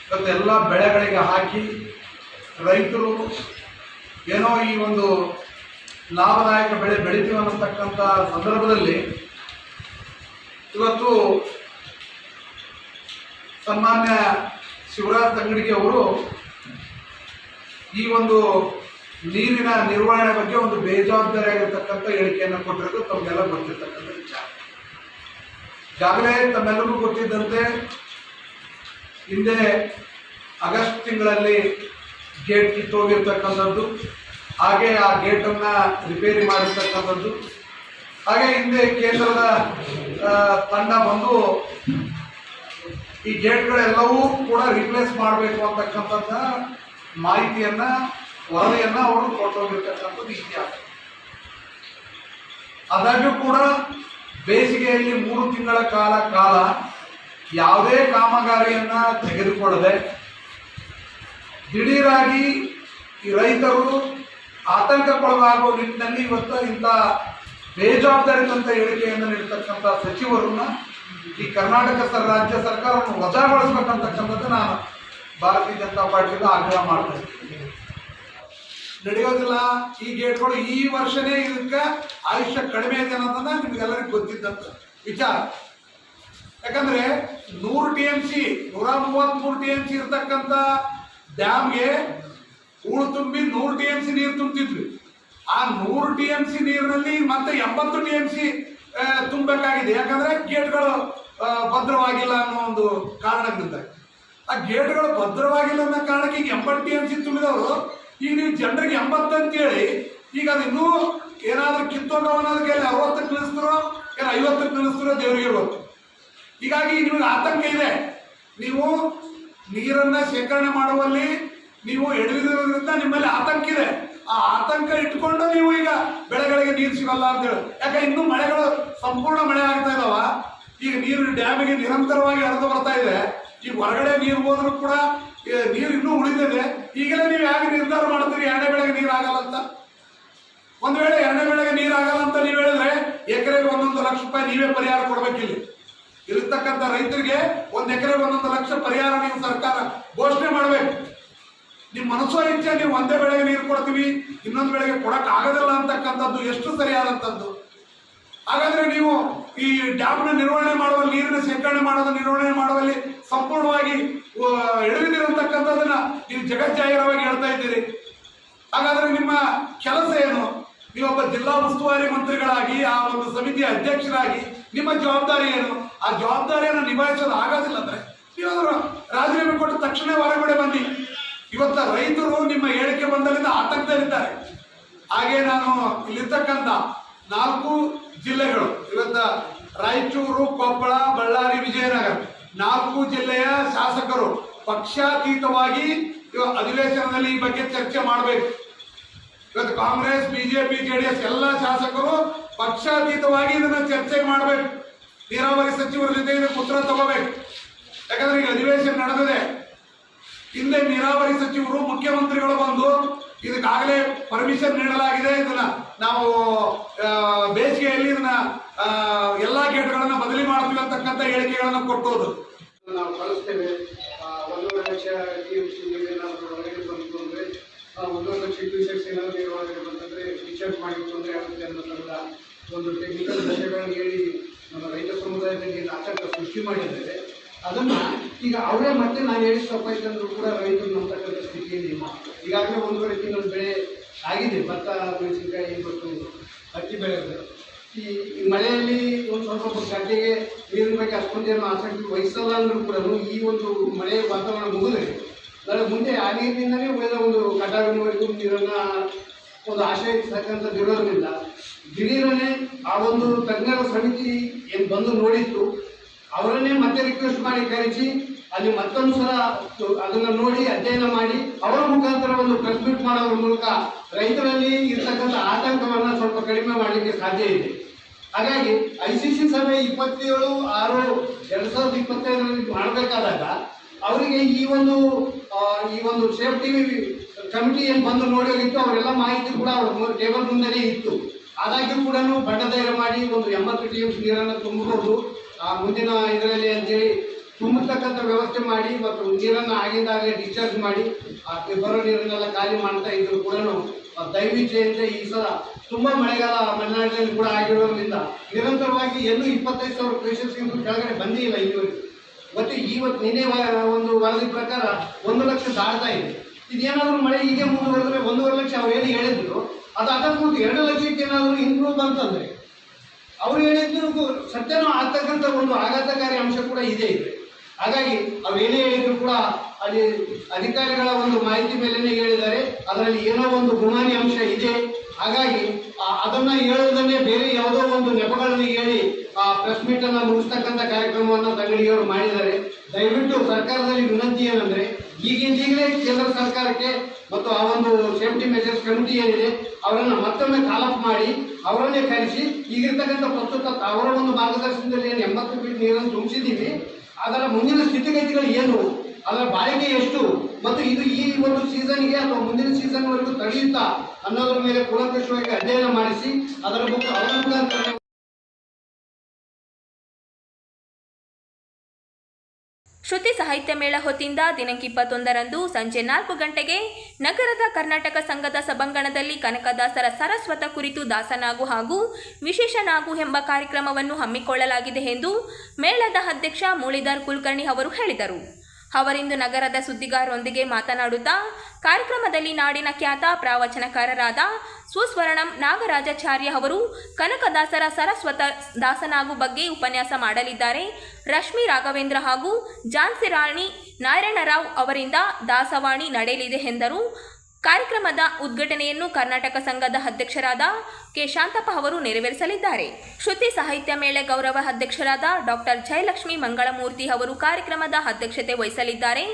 F: ಇವತ್ತೆಲ್ಲ ಬೆಳೆಗಳಿಗೆ ಹಾಕಿ ರೈತರು ಏನೋ ಈ ಒಂದು ಲಾಭದಾಯಕ ಬೆಳೆ ಬೆಳಿತೀವಿ ಅನ್ನತಕ್ಕಂಥ ಸಂದರ್ಭದಲ್ಲಿ ಇವತ್ತು ಸನ್ಮಾನ್ಯ ಶಿವರಾಜ್ ತಂಗಡಗಿ ಅವರು ಈ ಒಂದು ನೀರಿನ ನಿರ್ವಹಣೆ ಬಗ್ಗೆ ಒಂದು ಬೇಜವಾಬ್ದಾರಿಯಾಗಿರ್ತಕ್ಕಂಥ ಹೇಳಿಕೆಯನ್ನು ಕೊಟ್ಟಿರೋದು ತಮಗೆಲ್ಲ ಗೊತ್ತಿರ್ತಕ್ಕಂಥ ವಿಚಾರ. ಈಗಾಗಲೇ ತಮ್ಮೆಲ್ಲರಿಗೂ ಗೊತ್ತಿದ್ದಂತೆ ಹಿಂದೆ ಆಗಸ್ಟ್ ತಿಂಗಳಲ್ಲಿ ಗೇಟ್ ಕಿತ್ತೋಗಿರ್ತಕ್ಕಂಥದ್ದು, ಹಾಗೆ ಆ ಗೇಟನ್ನು ರಿಪೇರಿ ಮಾಡಿರ್ತಕ್ಕಂಥದ್ದು, ಹಾಗೆ ಹಿಂದೆ ಕೇಂದ್ರದ ತಂಡ ಬಂದು ಈ ಗೇಟ್ಗಳೆಲ್ಲವೂ ಕೂಡ ರಿಪ್ಲೇಸ್ ಮಾಡಬೇಕು ಅಂತಕ್ಕಂಥದ್ದು ಮಾಹಿತಿಯನ್ನು ವರದಿಯನ್ನು ಅವರು ಕೊಟ್ಟೋಗಿರ್ತಕ್ಕಂಥದ್ದು ಇತಿಹಾಸ. ಆದಾಗ್ಯೂ ಕೂಡ ಬೇಸಿಗೆಯಲ್ಲಿ 3 ತಿಂಗಳ ಕಾಲ ಯಾವುದೇ ಕಾಮಗಾರಿಯನ್ನು ತೆಗೆದುಕೊಳ್ಳದೆ ದಿಢೀರಾಗಿ ಈ ರೈತರು ಆತಂಕಕ್ಕೊಳಗಾಗುವ ನಿಟ್ಟಿನಲ್ಲಿ ಇವತ್ತು ಇಂಥ ಬೇಜವಾಬ್ದಾರಿತಂತ ಹೇಳಿಕೆಯನ್ನು ನೀಡತಕ್ಕಂಥ ಸಚಿವರನ್ನ ಈ ಕರ್ನಾಟಕ ರಾಜ್ಯ ಸರ್ಕಾರವನ್ನು ವಜಾಗೊಳಿಸಬೇಕಂತಕ್ಕಂಥದ್ದು ನಾನು ಭಾರತೀಯ ಜನತಾ ಪಾರ್ಟಿಯಿಂದ ಆಗ್ರಹ ಮಾಡ್ತಾ ಇದ್ದೀನಿ. ನಡೆಯೋದಿಲ್ಲ. ಈ ಗೇಟ್ಗಳು ಈ ವರ್ಷನೇ ಇದಕ್ಕೆ ಆಯುಷ್ಯ ಕಡಿಮೆ ಇದೆ ಅನ್ನೋದನ್ನ ನಿಮಗೆಲ್ಲರಿಗೂ ಗೊತ್ತಿದ್ದಂತ ವಿಚಾರ. ಯಾಕಂದ್ರೆ 100 TMC 133 TMC ಇರ್ತಕ್ಕಂಥ ಡ್ಯಾಮ್ಗೆ ಹೂಳು ತುಂಬಿ 100 TMC ನೀರು ತುಂಬ್ತಿದ್ವಿ. ಆ 100 TMC ನೀರಿನಲ್ಲಿ ಮತ್ತೆ 80 TMC ತುಂಬಬೇಕಾಗಿದೆ. ಯಾಕಂದ್ರೆ ಗೇಟ್ಗಳು ಭದ್ರವಾಗಿಲ್ಲ ಅನ್ನೋ ಒಂದು ಕಾರಣದಿಂದ. ಆ ಗೇಟ್ಗಳು ಭದ್ರವಾಗಿಲ್ಲ ಅನ್ನೋ ಕಾರಣಕ್ಕೆ ಈಗ 80 TMC ತುಂಬಿದವರು ಈಗ ನೀವು ಜನರಿಗೆ 80 ಅಂತೇಳಿ ಈಗ ಅದು ಇನ್ನೂ ಏನಾದ್ರೂ ಕಿತ್ತೋಗೋದಕ್ಕೆ 60ಕ್ಕೆ ನಿಲ್ಲಿಸ್ತಾರೋ ಏನೋ 50ಕ್ಕೆ ನಿಲ್ಲಿಸ್ತಾರೋ ದೇವರಿಗೆ ಗೊತ್ತು. ಹೀಗಾಗಿ ನಿಮಗೆ ಆತಂಕ ಇದೆ. ನೀವು ನೀರನ್ನ ಶೇಖರಣೆ ಮಾಡುವಲ್ಲಿ ನೀವು ಎಡವಿರೋದ್ರಿಂದ ನಿಮ್ಮಲ್ಲಿ ಆತಂಕ ಇದೆ. ಆ ಆತಂಕ ಇಟ್ಕೊಂಡು ನೀವು ಈಗ ಬೆಳೆಗಳಿಗೆ ನೀರು ಸಿಗಲ್ಲ ಅಂತೇಳಿ. ಯಾಕೆ ಇನ್ನೂ ಮಳೆಗಳು ಸಂಪೂರ್ಣ ಮಳೆ ಆಗ್ತಾ ಇದಾವ. ಈಗ ನೀರು ಡ್ಯಾಮಿಗೆ ನಿರಂತರವಾಗಿ ಹರಿದು ಬರ್ತಾ ಇದೆ. ಈಗ ಹೊರಗಡೆ ನೀರು ಹೋದ್ರೂ ಕೂಡ ನೀರು ಇನ್ನೂ ಉಳಿದಿದೆ. ಈಗಲೇ ನೀವು ಯಾಕೆ ನಿರ್ಧಾರ ಮಾಡ್ತೀರಿ 2ನೇ ಬೆಳೆಗೆ ನೀರು ಆಗಲ್ಲ ಅಂತ? ಒಂದು ವೇಳೆ 2ನೇ ಬೆಳೆಗೆ ನೀರು ಆಗಲ್ಲ ಅಂತ ನೀವು ಹೇಳಿದ್ರೆ ಎಕರೆಗೆ 1 ಲಕ್ಷ ರೂಪಾಯಿ ನೀವೇ ಪರಿಹಾರ ಕೊಡ್ಬೇಕಿಲ್ಲ. ಇರತಕ್ಕಂಥ ರೈತರಿಗೆ 1 ಎಕರೆಗೆ 1 ಲಕ್ಷ ಪರಿಹಾರ ನೀವು ಸರ್ಕಾರ ಘೋಷಣೆ ಮಾಡಬೇಕು. ನಿಮ್ಮ ಮನಸ್ಸೋ ಇಚ್ಛೆ ನೀವು ಒಂದೇ ಬೆಳೆಗೆ ನೀರು ಕೊಡ್ತೀವಿ, ಇನ್ನೊಂದು ಬೆಳೆಗೆ ಕೊಡಕ್ ಆಗೋದಿಲ್ಲ ಅಂತಕ್ಕಂಥದ್ದು ಎಷ್ಟು ಸರಿಯಾದಂಥದ್ದು? ಹಾಗಾದ್ರೆ ನೀವು ಈ ಡ್ಯಾಮ್ನ ನಿರ್ವಹಣೆ ಮಾಡುವಲ್ಲಿ, ನೀರಿನ ಶೇಖರಣೆ ಮಾಡೋದು ನಿರ್ವಹಣೆ ಮಾಡುವಲ್ಲಿ ಸಂಪೂರ್ಣವಾಗಿ ಎಡವಿದಿರತಕ್ಕಂಥದ್ದನ್ನ ನೀವು ಜಗಜ್ಜಾಹಿರವಾಗಿ ಹೇಳ್ತಾ ಇದ್ದೀರಿ. ಹಾಗಾದ್ರೆ ನಿಮ್ಮ ಕೆಲಸ ಏನು? ನೀವೊಬ್ಬ ಜಿಲ್ಲಾ ಉಸ್ತುವಾರಿ ಮಂತ್ರಿಗಳಾಗಿ, ಆ ಒಂದು ಸಮಿತಿಯ ಅಧ್ಯಕ್ಷರಾಗಿ ನಿಮ್ಮ ಜವಾಬ್ದಾರಿ ಏನು? ಆ ಜವಾಬ್ದಾರಿಯನ್ನು ನಿಭಾಯಿಸೋದು ಆಗೋದಿಲ್ಲ ಅಂದ್ರೆ ನೀವಾದ್ರೂ ರಾಜೀನಾಮೆ ಕೊಟ್ಟು ತಕ್ಷಣ ಹೊರಗಡೆ ಬನ್ನಿ. ಇವತ್ತ ರೈತರು ನಿಮ್ಮ ಹೇಳಿಕೆ ಬಂದಲ್ಲಿಂದ ಆತಂಕದಲ್ಲಿದ್ದಾರೆ. ಹಾಗೆ ನಾನು ಇಲ್ಲಿರ್ತಕ್ಕಂಥ 4 ಜಿಲ್ಲೆಗಳು ಇವತ್ತ ರಾಯಚೂರು, ಕೊಪ್ಪಳ, ಬಳ್ಳಾರಿ, ವಿಜಯನಗರ 4 ಜಿಲ್ಲೆಯ ಶಾಸಕರು ಪಕ್ಷಾತೀತವಾಗಿ ಅಧಿವೇಶನದಲ್ಲಿ ಈ ಬಗ್ಗೆ ಚರ್ಚೆ ಮಾಡಬೇಕು. ಇವತ್ತು ಕಾಂಗ್ರೆಸ್, ಬಿಜೆಪಿ, ಜೆಡಿಎಸ್ ಎಲ್ಲ ಶಾಸಕರು ಪಕ್ಷಾತೀತವಾಗಿ ಇದನ್ನ ಚರ್ಚೆ ಮಾಡಬೇಕು. ನೀರಾವರಿ ಸಚಿವರ ಜೊತೆ ಇದಕ್ಕೆ ಉತ್ತರ ತಗೋಬೇಕು. ಯಾಕಂದ್ರೆ ಈಗ ಅಧಿವೇಶನ ನಡೆದಿದೆ. ಹಿಂದೆ ನೀರಾವರಿ ಸಚಿವರು, ಮುಖ್ಯಮಂತ್ರಿಗಳು ಬಂದು ಇದಕ್ಕಾಗಲೇ ಪರ್ಮಿಷನ್ ನೀಡಲಾಗಿದೆ, ಇದನ್ನ ನಾವು ಬೇಸಿಗೆಯಲ್ಲಿ ಇದನ್ನ ಎಲ್ಲಾ ಗೇಟ್ಗಳನ್ನ ಬದಲಿ ಮಾಡ್ತೀವಿ ಅಂತಕ್ಕಂಥ ಹೇಳಿಕೆಗಳನ್ನ ಕೊಟ್ಟೋದು.
E: ನಾವು ಕಳಿಸ್ತೇವೆ. 1.5 ಲಕ್ಷ TMC ಏನಾದರೂ ಹೊರಗಡೆ ಬಂತು ಅಂದರೆ 1.5 ಲಕ್ಷ ಕ್ಯೂಸೆಕ್ಸ್ ಏನಾದರೂ ನೀರು ಹೊರಗಡೆ ಬಂತಂದರೆ ರಿಚಾರ್ಜ್ ಮಾಡಿತ್ತು ಅಂದರೆ ಆಗುತ್ತೆ ಅನ್ನೋದನ್ನ ಒಂದು ಟೆಕ್ನಿಕಲ್ ವಿಷಯಗಳನ್ನು ಹೇಳಿ ನಮ್ಮ ರೈತ ಸಮುದಾಯದಲ್ಲಿ ಆತಂಕ ಸೃಷ್ಟಿ ಮಾಡಿದ್ದಾರೆ. ಅದನ್ನು ಈಗ ಅವರೇ ಮತ್ತೆ ನಾನು ಹೇಳಿದ ತಪ್ಪಾಯ್ತಂದ್ರೂ ಕೂಡ ರೈತರು ನಂಬತಕ್ಕಂಥ ಸ್ಥಿತಿಯಲ್ಲಿ ಇಲ್ಲ. ಈಗಾಗಲೇ 1.5 ತಿಂಗಳ ಬೆಳೆ ಆಗಿದೆ, ಭತ್ತ, ಮೆಣಸಿನಕಾಯಿ ಮತ್ತು ಹತ್ತಿ ಬೆಳೆಗಳು. ಈ ಮಳೆಯಲ್ಲಿ ಒಂದು ಸ್ವಲ್ಪ ಗದ್ದೆಗೆ ನೀರಿನ ಬಗ್ಗೆ ಅಷ್ಟೊಂದು ಜನ ಆಸಕ್ತಿ ವಹಿಸಲ್ಲ ಅಂದ್ರೂ ಕೂಡ ಈ ಒಂದು ಮಳೆ ವಾತಾವರಣ ಮುಗಿದ್ರೆ ನಾಳೆ ಮುಂದೆ ಆ ನೀರಿನಿಂದಲೇ ಉಳಿದ ಒಂದು ಕಟಾವಿನವರೆಗೂ ನೀರನ್ನು ಒಂದು ಆಶ್ರಯಿಸತಕ್ಕಂಥದ್ದು ಇರೋದ್ರಿಂದ ದಿಢೀರನೇ ಆ ಒಂದು ತಜ್ಞರ ಸಮಿತಿ ಏನು ಬಂದು ನೋಡಿತ್ತು, ಅವರನ್ನೇ ಮತ್ತೆ ರಿಕ್ವೆಸ್ಟ್ ಮಾಡಿ ಕರೆಸಿ ಅಲ್ಲಿ ಮತ್ತೊಂದು ಸಲ ಅದನ್ನು ನೋಡಿ ಅಧ್ಯಯನ ಮಾಡಿ ಅವರ ಮುಖಾಂತರ ಒಂದು ಪ್ರೆಸ್ ಮೀಟ್ ಮಾಡೋದ್ರ ಮೂಲಕ ರೈತರಲ್ಲಿ ಇರ್ತಕ್ಕಂಥ ಆತಂಕವನ್ನು ಸ್ವಲ್ಪ ಕಡಿಮೆ ಮಾಡಲಿಕ್ಕೆ ಸಾಧ್ಯ ಇದೆ. ಹಾಗಾಗಿ ICC ಸಭೆ 27/6/2025 ಮಾಡಬೇಕಾದಾಗ ಅವರಿಗೆ ಈ ಒಂದು ಸೇಫ್ಟಿ ಕಮಿಟಿ ಏನು ಬಂದು ನೋಡೋಗಿತ್ತು, ಅವರೆಲ್ಲ ಮಾಹಿತಿ ಕೂಡ ಅವ್ರ ಟೇಬಲ್ ಮುಂದೆನೇ ಇತ್ತು. ಆದಾಗ್ಯೂ ಕೂಡ ಬಡ್ಡಧೈರ್ಯ ಮಾಡಿ ಒಂದು 80 TMC ನೀರನ್ನು ತುಂಬಬಹುದು ಮುಂದಿನ ಇದರಲ್ಲಿ ಅಂತೇಳಿ ತುಂಬತಕ್ಕಂಥ ವ್ಯವಸ್ಥೆ ಮಾಡಿ ಮತ್ತು ನೀರನ್ನು ಆಗಿಂದಾಗಲೇ ಡಿಸ್ಚಾರ್ಜ್ ಮಾಡಿ ಬರೋ ನೀರನ್ನೆಲ್ಲ ಖಾಲಿ ಮಾಡ್ತಾ ಇದ್ರು ಕೂಡ ದೈವಿಚ್ಛೆಯಂತೆ ಈ ಸಲ ತುಂಬ ಮಳೆಗಾಲ ಮಲೆನಾಡಿನಲ್ಲಿ ಕೂಡ ಆಗಿರೋದ್ರಿಂದ ನಿರಂತರವಾಗಿ ಎಲ್ಲೂ 25,000 ಕ್ಯೂಸೆಕ್ಸ್ಗಿಂತ ಕೆಳಗಡೆ ಬಂದಿಲ್ಲ ಇಲ್ಲಿವರೆಗೂ. ಇವತ್ತು ನಿನ್ನೆ ಒಂದು ವರದಿ ಪ್ರಕಾರ 1 ಲಕ್ಷ ದಾಟ್ತಾ ಇದೆ. ಇದೇನಾದರೂ ಮಳೆ ಹೀಗೆ ಮುಂದುವರೆದ್ರೆ 1.5 ಲಕ್ಷ ಅವ್ರು ಏನು ಹೇಳಿದ್ರು ಅದು ಅಕಸ್ಮಾತ್ 2 ಲಕ್ಷಕ್ಕೆ ಏನಾದರೂ ಇಂಪ್ರೂವ್ ಬಂತಂದ್ರೆ ಅವ್ರು ಹೇಳಿದ್ರು ಸತ್ಯನೂ ಆಗ್ತಕ್ಕಂಥ ಒಂದು ಆಘಾತಕಾರಿ ಅಂಶ ಕೂಡ ಇದೆ. ಹಾಗಾಗಿ ಅವೇನೇ ಹೇಳಿದ್ರು ಕೂಡ ಅಲ್ಲಿ ಅಧಿಕಾರಿಗಳ ಒಂದು ಮಾಹಿತಿ ಮೇಲೆನೇ ಹೇಳಿದ್ದಾರೆ, ಅದರಲ್ಲಿ ಏನೋ ಒಂದು ಗುಮಾನಿ ಅಂಶ ಇದೆ. ಹಾಗಾಗಿ ಅದನ್ನ ಹೇಳುವುದನ್ನೇ ಬೇರೆ ಯಾವುದೋ ಒಂದು ನೆಪಗಳನ್ನು ಹೇಳಿ ಆ ಪ್ರೆಸ್ ಮೀಟ್ ಅನ್ನು ಮುಗಿಸ್ತಕ್ಕಂಥ ಕಾರ್ಯಕ್ರಮವನ್ನು ತಂಗಡಿಯವರು ಮಾಡಿದ್ದಾರೆ. ದಯವಿಟ್ಟು ಸರ್ಕಾರದಲ್ಲಿ ವಿನಂತಿ ಏನಂದ್ರೆ ಈಗಿಂದೀಗಲೇ ಕೇಂದ್ರ ಸರ್ಕಾರಕ್ಕೆ ಮತ್ತು ಆ ಒಂದು ಸೇಫ್ಟಿ ಮೆಜರ್ಸ್ ಕಮಿಟಿ ಏನಿದೆ ಅವರನ್ನು ಮತ್ತೊಮ್ಮೆ ಕಾಲಪ್ ಮಾಡಿ ಅವರನ್ನೇ ಕರೆಸಿ ಈಗಿರ್ತಕ್ಕಂಥ ಪ್ರಸ್ತುತ ಅವರ ಒಂದು ಮಾರ್ಗದರ್ಶನದಲ್ಲಿ ಏನು 80 ಫೀಟ್ ನೀರನ್ನು ತುಂಬಿಸಿದ್ದೀವಿ, ಅದರ ಮುಂದಿನ ಸ್ಥಿತಿಗತಿಗಳು ಏನು, ಅದರ ಬಾಳಿಕೆ ಎಷ್ಟು ಮತ್ತು ಇದು ಈ ಒಂದು ಸೀಸನ್ಗೆ ಅಥವಾ ಮುಂದಿನ ಸೀಸನ್ವರೆಗೂ ತಡೆಯುತ್ತಾ ಅನ್ನೋದ್ರ ಮೇಲೆ ಕೂಲಂಕಷವಾಗಿ ಅಧ್ಯಯನ ಮಾಡಿಸಿ ಅದರ ಬಗ್ಗೆ ಅವಲಂಬನೆ.
B: ಶ್ರುತಿ ಸಾಹಿತ್ಯ ಮೇಳ ಹೊತ್ತಿಂದ ದಿನಾಂಕ 21ರಂದು ಸಂಜೆ 4 ಗಂಟೆಗೆ ನಗರದ ಕರ್ನಾಟಕ ಸಂಘದ ಸಭಾಂಗಣದಲ್ಲಿ ಕನಕದಾಸರ ಸರಸ್ವತ ಕುರಿತು ದಾಸನಾಗು ಹಾಗೂ ವಿಶೇಷ ನಾಗು ಎಂಬ ಕಾರ್ಯಕ್ರಮವನ್ನು ಹಮ್ಮಿಕೊಳ್ಳಲಾಗಿದೆ ಎಂದು ಮೇಳದ ಅಧ್ಯಕ್ಷ ಮೂಳಿದಾರ್ ಕುಲಕರ್ಣಿ ಅವರು ಹೇಳಿದರು. ಅವರಿಂದು ನಗರದ ಸುದ್ದಿಗಾರರೊಂದಿಗೆ ಮಾತನಾಡುತ್ತಾ ಕಾರ್ಯಕ್ರಮದಲ್ಲಿ ನಾಡಿನ ಖ್ಯಾತ ಪ್ರವಚನಕಾರರಾದ ಸುಸ್ವರ್ಣಂ ನಾಗರಾಜಾಚಾರ್ಯ ಅವರು ಕನಕದಾಸರ ಸರಸ್ವತ ದಾಸನಾಗು ಬಗ್ಗೆ ಉಪನ್ಯಾಸ ಮಾಡಲಿದ್ದಾರೆ. ರಶ್ಮಿ ರಾಘವೇಂದ್ರ ಹಾಗೂ ಝಾನ್ಸಿ ರಾಣಿ ನಾರಾಯಣರಾವ್ ಅವರಿಂದ ದಾಸವಾಣಿ ನಡೆಯಲಿದೆ ಎಂದರು. ಕಾರ್ಯಕ್ರಮದ ಉದ್ಘಾಟನೆಯನ್ನು ಕರ್ನಾಟಕ ಸಂಘದ ಅಧ್ಯಕ್ಷರಾದ ಕೆ ಶಾಂತಪ್ಪ ಅವರು ನೆರವೇರಿಸಲಿದ್ದಾರೆ. ಶ್ರುತಿ ಸಾಹಿತ್ಯ ಮೇಳ ಗೌರವ ಅಧ್ಯಕ್ಷರಾದ ಡಾಕ್ಟರ್ ಜಯಲಕ್ಷ್ಮಿ ಮಂಗಳಮೂರ್ತಿ ಅವರು ಕಾರ್ಯಕ್ರಮದ ಅಧ್ಯಕ್ಷತೆ ವಹಿಸಲಿದ್ದಾರೆ.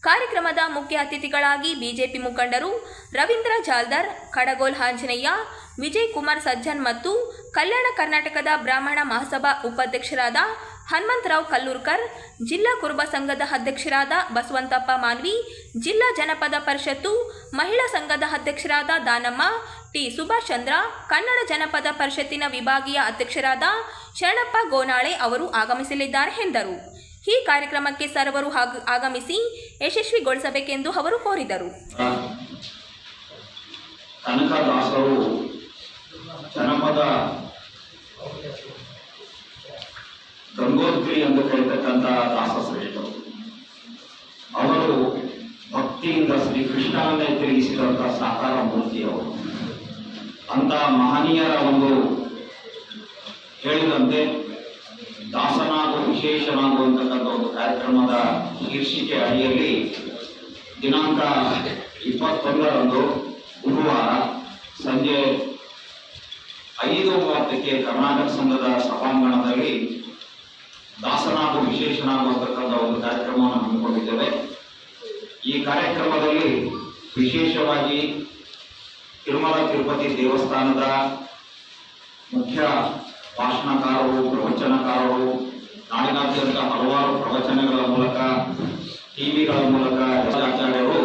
B: ಕಾರ್ಯಕ್ರಮದ ಮುಖ್ಯ ಅತಿಥಿಗಳಾಗಿ ಬಿಜೆಪಿ ಮುಖಂಡರು ರವೀಂದ್ರ ಜಾಲ್ದರ್, ಕಡಗೋಲ್ ಆಂಜನೇಯ, ವಿಜಯ್ ಕುಮಾರ್ ಸಜ್ಜನ್ ಮತ್ತು ಕಲ್ಯಾಣ ಕರ್ನಾಟಕದ ಬ್ರಾಹ್ಮಣ ಮಹಾಸಭಾ ಉಪಾಧ್ಯಕ್ಷರಾದ ಹನುಮಂತರಾವ್ ಕಲ್ಲೂರ್ಕರ್, ಜಿಲ್ಲಾ ಕುರುಬ ಸಂಘದ ಅಧ್ಯಕ್ಷರಾದ ಬಸವಂತಪ್ಪ ಮಾನ್ವಿ, ಜಿಲ್ಲಾ ಜನಪದ ಪರಿಷತ್ತು ಮಹಿಳಾ ಸಂಘದ ಅಧ್ಯಕ್ಷರಾದ ದಾನಮ್ಮ ಟಿ ಸುಭಾಷ್ ಚಂದ್ರ, ಕನ್ನಡ ಜನಪದ ಪರಿಷತ್ತಿನ ವಿಭಾಗೀಯ ಅಧ್ಯಕ್ಷರಾದ ಶರಣಪ್ಪ ಗೋನಾಳೆ ಅವರು ಆಗಮಿಸಲಿದ್ದಾರೆ ಎಂದರು. ಈ ಕಾರ್ಯಕ್ರಮಕ್ಕೆ ಸರ್ವರು ಆಗಮಿಸಿ ಯಶಸ್ವಿಗೊಳಿಸಬೇಕೆಂದು ಅವರು ಕೋರಿದರು.
G: ಕನಕದಾಸರು ಜನಪದ ಗಂಗೋತ್ರಿ ಎಂದು ಕರೆತಕ್ಕಂಥ ದಾಸಶ್ರೇಷ್ಠರು. ಅವರು ಭಕ್ತಿಯಿಂದ ಶ್ರೀಕೃಷ್ಣನನ್ನೇ ತಿರುಗಿಸಿದಂಥ ಸಾಕಾರ ಮೂರ್ತಿಯವರು. ಅಂತ ಮಹನೀಯರ ಒಂದು ಹೇಳಿದಂತೆ ದಾಸನಾಗು ವಿಶೇಷನಾಗು ಅಂತಕ್ಕಂಥ ಒಂದು ಕಾರ್ಯಕ್ರಮದ ಶೀರ್ಷಿಕೆ ಅಡಿಯಲ್ಲಿ ದಿನಾಂಕ 21ರಂದು ಗುರುವಾರ ಸಂಜೆ 5:30ಕ್ಕೆ ಕರ್ನಾಟಕ ಸಂಘದ ಸಭಾಂಗಣದಲ್ಲಿ ದಾಸನಾಗು ವಿಶೇಷನಾಗುವಂತಕ್ಕಂಥ ಒಂದು ಕಾರ್ಯಕ್ರಮವನ್ನು ಹಮ್ಮಿಕೊಂಡಿದ್ದೇವೆ. ಈ ಕಾರ್ಯಕ್ರಮದಲ್ಲಿ ವಿಶೇಷವಾಗಿ ತಿರುಮಲ ತಿರುಪತಿ ದೇವಸ್ಥಾನದ ಮುಖ್ಯ ಭಾಷಣಕಾರರು, ಪ್ರವಚನಕಾರರು, ನಾಡಿನಾದ್ಯಂತ ಹಲವಾರು ಪ್ರವಚನಗಳ ಮೂಲಕ, ಟಿವಿಗಳ ಮೂಲಕ ಆಚಾರ್ಯರು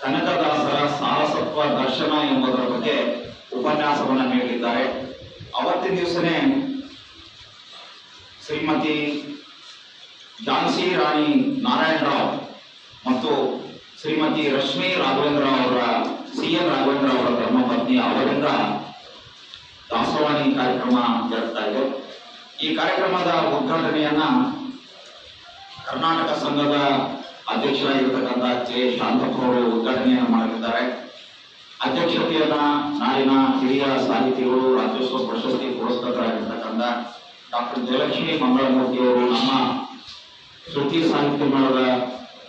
G: ಕನಕದಾಸರ ಸಾರಸತ್ವ ದರ್ಶನ ಎಂಬುದರ ಬಗ್ಗೆ ಉಪನ್ಯಾಸವನ್ನು ನೀಡಲಿದ್ದಾರೆ. ಅವತ್ತಿನ ದಿವಸನೇ ಶ್ರೀಮತಿ ಝಾನ್ಸಿ ರಾಣಿ ನಾರಾಯಣರಾವ್ ಮತ್ತು ಶ್ರೀಮತಿ ರಶ್ಮಿ ರಾಘವೇಂದ್ರ ಅವರ CN ರಾಘವೇಂದ್ರ ಅವರ ಧರ್ಮಪತ್ನಿ ಅವರಿಂದ ದಾಸವಾಣಿ ಕಾರ್ಯಕ್ರಮ ಜರುಗ್ತಾ ಇದೆ. ಈ ಕಾರ್ಯಕ್ರಮದ ಉದ್ಘಾಟನೆಯನ್ನ ಕರ್ನಾಟಕ ಸಂಘದ ಅಧ್ಯಕ್ಷರಾಗಿರ್ತಕ್ಕಂಥ J. ಶಾಂತಪ್ಪ ಅವರು ಉದ್ಘಾಟನೆಯನ್ನು ಮಾಡಲಿದ್ದಾರೆ. ಅಧ್ಯಕ್ಷತೆಯನ್ನ ನಾಡಿನ ಹಿರಿಯ ಸಾಹಿತಿಗಳು, ರಾಜ್ಯೋತ್ಸವ ಪ್ರಶಸ್ತಿ ಪುರಸ್ಕೃತರಾಗಿರ್ತಕ್ಕಂಥ ಡಾಕ್ಟರ್ ಜಯಲಕ್ಷ್ಮಿ ಮಂಗಳಮೂರ್ತಿ ಅವರು, ನಮ್ಮ ಶ್ರುತಿ ಸಾಹಿತ್ಯ ಮೇಳದ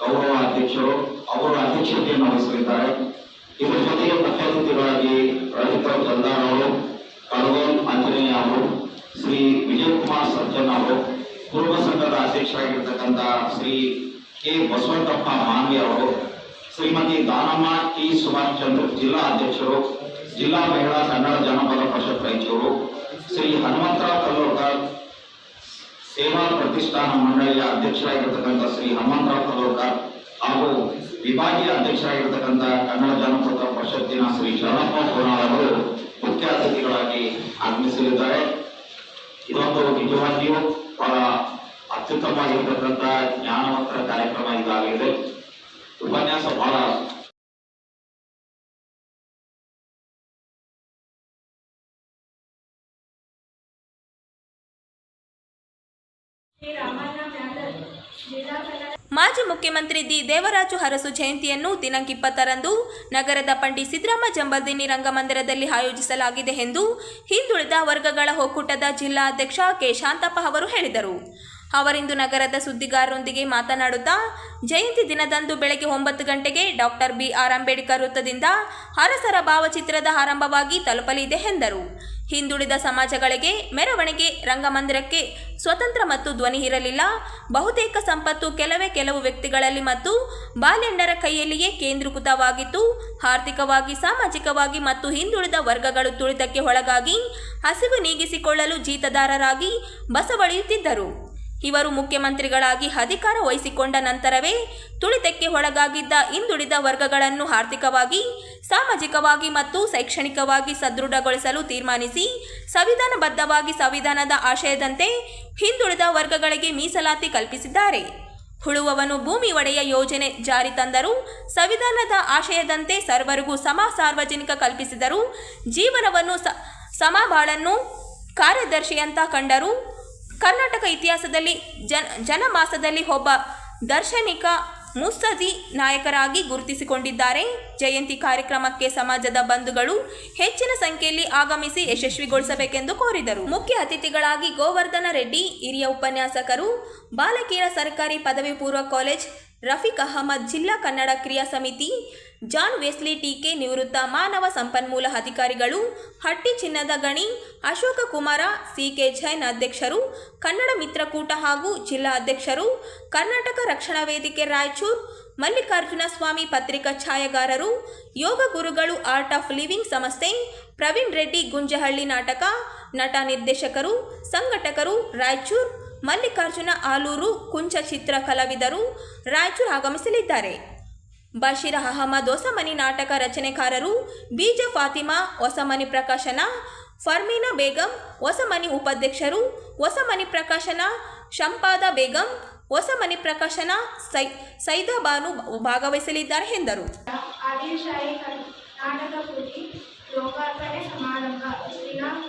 G: ಗೌರವ ಅಧ್ಯಕ್ಷರು, ಅವರು ಅಧ್ಯಕ್ಷತೆಯನ್ನು ವಹಿಸಲಿದ್ದಾರೆ. ಇದರ ಜೊತೆಗೆ ಮುಖ್ಯ ಅತಿಥಿಗಳಾಗಿ ರವಿಕರ್ ಜಲ್ದಾರ್ ಅವರು, ಕಳಗೋಲ್ ಆಂಜನೇಯ ಅವರು, ಶ್ರೀ ವಿಜಯಕುಮಾರ್ ಸಜ್ಜನ್ ಅವರು, ಕುರುಬ ಸಂಘದ ಅಧ್ಯಕ್ಷರಾಗಿರ್ತಕ್ಕಂಥ ಶ್ರೀ K. ಬಸವಂತಪ್ಪ ಮಾನ್ವಿ ಅವರು, ಶ್ರೀಮತಿ ದಾನಮ್ಮ T. ಸುಭಾಷ್ ಚಂದ್ರ ಜಿಲ್ಲಾ ಅಧ್ಯಕ್ಷರು, ಜಿಲ್ಲಾ ಮಹಿಳಾ ಕನ್ನಡ ಜಾನಪದ ಪರಿಷತ್ ರಾಯಚೂರು, ಶ್ರೀ ಹನುಮಂತರಾವ್ ಕಲ್ಲೋರ್ಕರ್ ಸೇವಾ ಪ್ರತಿಷ್ಠಾನ ಮಂಡಳಿಯ ಅಧ್ಯಕ್ಷರಾಗಿರ್ತಕ್ಕಂಥ ಶ್ರೀ ಹನುಮಂತರಾವ್ ಕಲ್ಲೋರ್ಕರ್ ಹಾಗೂ ವಿಭಾಗೀಯ ಅಧ್ಯಕ್ಷರಾಗಿರ್ತಕ್ಕಂಥ ಕನ್ನಡ ಜಾನಪದ ಪರಿಷತ್ತಿನ ಶ್ರೀ ಶರಣಪ್ಪ ಕೋನಾಳ್ ಅವರು ಮುಖ್ಯ ಅತಿಥಿಗಳಾಗಿ ಆಗಮಿಸಲಿದ್ದಾರೆ. ಇದೊಂದು ನಿಜವಾಗಿಯೂ ಬಹಳ ಅತ್ಯುತ್ತಮವಾಗಿರ್ತಕ್ಕಂಥ ಜ್ಞಾನವಂತರ ಕಾರ್ಯಕ್ರಮ ಇದಾಗಿದೆ. ಉಪನ್ಯಾಸ ಬಹಳ
B: ಮಾಜಿ ಮುಖ್ಯಮಂತ್ರಿ ದಿ ದೇವರಾಜು ಅರಸು ಜಯಂತಿಯನ್ನು ದಿನಾಂಕ 20ರಂದು ನಗರದ ಪಂಡಿತ್ ಸಿದ್ದರಾಮ ಜಂಬಲ್ದಿನ್ನಿ ರಂಗಮಂದಿರದಲ್ಲಿ ಆಯೋಜಿಸಲಾಗಿದೆ ಎಂದು ಹಿಂದುಳಿದ ವರ್ಗಗಳ ಒಕ್ಕೂಟದ ಜಿಲ್ಲಾ ಅಧ್ಯಕ್ಷ ಕೆ. ಶಾಂತಪ್ಪ ಅವರು ಹೇಳಿದರು. ಅವರಿಂದು ನಗರದ ಸುದ್ದಿಗಾರರೊಂದಿಗೆ ಮಾತನಾಡುತ್ತಾ, ಜಯಂತಿ ದಿನದಂದು ಬೆಳಗ್ಗೆ 9 ಗಂಟೆಗೆ ಡಾಕ್ಟರ್ BR ಅಂಬೇಡ್ಕರ್ ವೃತ್ತದಿಂದ ಅರಸರ ಭಾವಚಿತ್ರದ ಆರಂಭವಾಗಿ ತಲುಪಲಿದೆ ಎಂದರು. ಹಿಂದುಳಿದ ಸಮಾಜಗಳಿಗೆ ಮೆರವಣಿಗೆ ರಂಗಮಂದಿರಕ್ಕೆ ಸ್ವತಂತ್ರ ಮತ್ತು ಧ್ವನಿ ಇರಲಿಲ್ಲ. ಬಹುತೇಕ ಸಂಪತ್ತು ಕೆಲವು ವ್ಯಕ್ತಿಗಳಲ್ಲಿ ಮತ್ತು ಬಾಲ್ಯಂಡರ ಕೈಯಲ್ಲಿಯೇ ಕೇಂದ್ರೀಕೃತವಾಗಿತ್ತು. ಆರ್ಥಿಕವಾಗಿ, ಸಾಮಾಜಿಕವಾಗಿ ಮತ್ತು ಹಿಂದುಳಿದ ವರ್ಗಗಳು ತುಳಿತಕ್ಕೆ ಒಳಗಾಗಿ ಹಸಿವು ನೀಗಿಸಿಕೊಳ್ಳಲು ಜೀತದಾರರಾಗಿ ಬಸವಳಿಯುತ್ತಿದ್ದರು. ಇವರು ಮುಖ್ಯಮಂತ್ರಿಗಳಾಗಿ ಅಧಿಕಾರ ವಹಿಸಿಕೊಂಡ ನಂತರವೇ ತುಳಿತಕ್ಕೆ ಒಳಗಾಗಿದ್ದ ಹಿಂದುಳಿದ ವರ್ಗಗಳನ್ನು ಆರ್ಥಿಕವಾಗಿ, ಸಾಮಾಜಿಕವಾಗಿ ಮತ್ತು ಶೈಕ್ಷಣಿಕವಾಗಿ ಸದೃಢಗೊಳಿಸಲು ತೀರ್ಮಾನಿಸಿ ಸಂವಿಧಾನಬದ್ಧವಾಗಿ ಸಂವಿಧಾನದ ಆಶಯದಂತೆ ಹಿಂದುಳಿದ ವರ್ಗಗಳಿಗೆ ಮೀಸಲಾತಿ ಕಲ್ಪಿಸಿದ್ದಾರೆ. ಉಳುವವನು ಭೂಮಿ ಒಡೆಯ ಯೋಜನೆ ಜಾರಿ ತಂದರು. ಸಂವಿಧಾನದ ಆಶಯದಂತೆ ಸರ್ವರಿಗೂ ಸಾರ್ವಜನಿಕ ಕಲ್ಪಿಸಿದರು. ಜೀವನವನ್ನು ಸಮಬಾಳನ್ನು ಕಾರ್ಯದರ್ಶಿಯಂತ ಕಂಡರು. ಕರ್ನಾಟಕ ಇತಿಹಾಸದಲ್ಲಿ ಜನಮಾಸದಲ್ಲಿ ಒಬ್ಬ ದಾರ್ಶನಿಕ ಮುತ್ಸದ್ದಿ ನಾಯಕರಾಗಿ ಗುರುತಿಸಿಕೊಂಡಿದ್ದಾರೆ. ಜಯಂತಿ ಕಾರ್ಯಕ್ರಮಕ್ಕೆ ಸಮಾಜದ ಬಂಧುಗಳು ಹೆಚ್ಚಿನ ಸಂಖ್ಯೆಯಲ್ಲಿ ಆಗಮಿಸಿ ಯಶಸ್ವಿಗೊಳಿಸಬೇಕೆಂದು ಕೋರಿದರು. ಮುಖ್ಯ ಅತಿಥಿಗಳಾಗಿ ಗೋವರ್ಧನ ರೆಡ್ಡಿ, ಹಿರಿಯ ಉಪನ್ಯಾಸಕರು, ಬಾಲಕಿಯರ ಸರ್ಕಾರಿ ಪದವಿ ಪೂರ್ವ ಕಾಲೇಜ್ ರಫೀಕ್ ಅಹಮದ್, ಜಿಲ್ಲಾ ಕನ್ನಡ ಕ್ರಿಯಾ ಸಮಿತಿ, ಜಾನ್ ವೆಸ್ಲಿ ಟೀಕೆ, ನಿವೃತ್ತ ಮಾನವ ಸಂಪನ್ಮೂಲ ಅಧಿಕಾರಿಗಳು, ಹಟ್ಟಿ ಚಿನ್ನದ ಗಣಿ, ಅಶೋಕ ಕುಮಾರ, CK ಜೈನ್ ಅಧ್ಯಕ್ಷರು, ಕನ್ನಡ ಮಿತ್ರಕೂಟ ಹಾಗೂ ಜಿಲ್ಲಾ ಅಧ್ಯಕ್ಷರು, ಕರ್ನಾಟಕ ರಕ್ಷಣಾ ವೇದಿಕೆ ರಾಯಚೂರು, ಮಲ್ಲಿಕಾರ್ಜುನ ಸ್ವಾಮಿ ಪತ್ರಿಕಾ ಛಾಯಾಗಾರರು, ಯೋಗ ಗುರುಗಳು ಆರ್ಟ್ ಆಫ್ ಲಿವಿಂಗ್ ಸಂಸ್ಥೆ, ಪ್ರವೀಣ್ ರೆಡ್ಡಿ ಗುಂಜಹಳ್ಳಿ ನಾಟಕ ನಟ ನಿರ್ದೇಶಕರು, ಸಂಘಟಕರು ರಾಯಚೂರು, ಮಲ್ಲಿಕಾರ್ಜುನ ಆಲೂರು ಕುಂಚ ಚಿತ್ರ ಕಲಾವಿದರು ರಾಯಚೂರು ಆಗಮಿಸಲಿದ್ದಾರೆ. ಬಶೀರ್ ಅಹಮದ್ ಹೊಸಮನಿ ನಾಟಕ ರಚನೆಕಾರರು, ಬೀಜ ಫಾತಿಮಾ ಹೊಸಮನಿ ಪ್ರಕಾಶನ, ಫರ್ಮೀನಾ ಬೇಗಂ ಹೊಸಮನಿ ಉಪಾಧ್ಯಕ್ಷರು, ಹೊಸಮನಿ ಪ್ರಕಾಶನ ಶಂಪಾದ ಬೇಗಂ, ಹೊಸಮನಿ ಪ್ರಕಾಶನ ಸೈದಾ ಬಾನು ಭಾಗವಹಿಸಲಿದ್ದಾರೆ ಎಂದರು.
H: ಆದಿಲಶಾಹಿ ನಾಟಕ ಕೃತಿ ಲೋಕಾರ್ಪಣೆ ಸಮಾರಂಭ ದಿನಾಂಕ